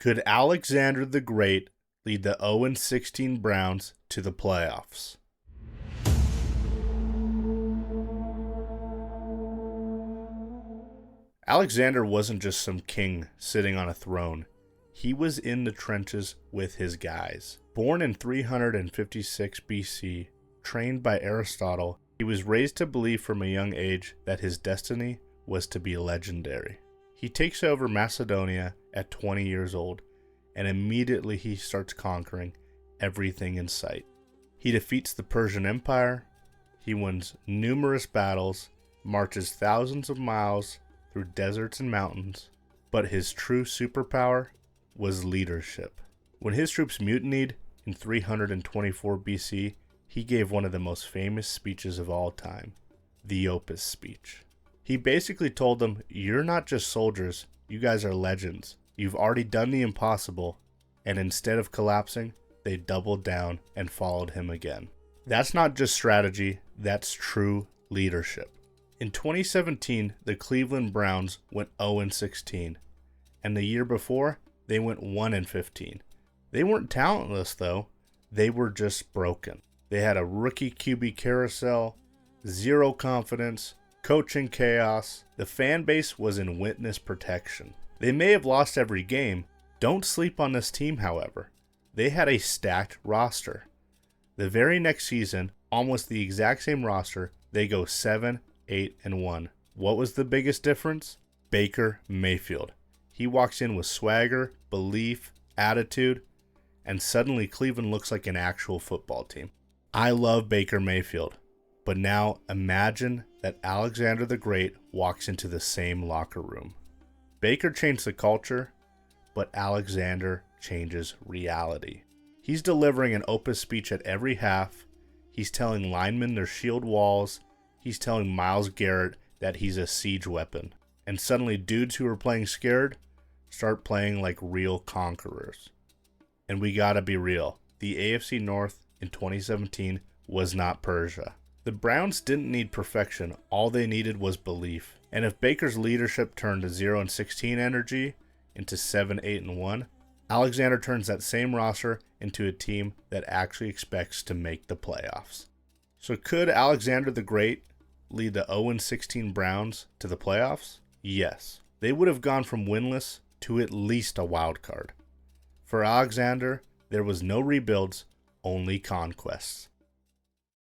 Could Alexander the Great lead the 0-16 Browns to the playoffs? Alexander wasn't just some king sitting on a throne. He was in the trenches with his guys. Born in 356 BC, trained by Aristotle, he was raised to believe from a young age that his destiny was to be legendary. He takes over Macedonia at 20 years old, and immediately he starts conquering everything in sight. He defeats the Persian Empire, he wins numerous battles, marches thousands of miles through deserts and mountains, but his true superpower was leadership. When his troops mutinied in 324 BC, he gave one of the most famous speeches of all time, the Opus speech. He basically told them, "You're not just soldiers, you guys are legends. You've already done the impossible," and instead of collapsing, they doubled down and followed him again. That's not just strategy, that's true leadership. In 2017, the Cleveland Browns went 0-16, and the year before, they went 1-15. They weren't talentless though, they were just broken. They had a rookie QB carousel, zero confidence, coaching chaos. The fan base was in witness protection. They may have lost every game. Don't sleep on this team, however. They had a stacked roster. The very next season, almost the exact same roster, they go 7-8-1. What was the biggest difference? Baker Mayfield. He walks in with swagger, belief, attitude, and suddenly Cleveland looks like an actual football team. I love Baker Mayfield, but now imagine that Alexander the Great walks into the same locker room. Baker changed the culture, but Alexander changes reality. He's delivering an opus speech at every half. He's telling linemen their shield walls. He's telling Myles Garrett that he's a siege weapon. And suddenly dudes who are playing scared start playing like real conquerors. And we gotta be real. The AFC North in 2017 was not Persia. The Browns didn't need perfection. All they needed was belief. And if Baker's leadership turned 0-16 energy into 7-8-1, Alexander turns that same roster into a team that actually expects to make the playoffs. So could Alexander the Great lead the 0-16 Browns to the playoffs? Yes. They would have gone from winless to at least a wild card. For Alexander, there was no rebuilds, only conquests.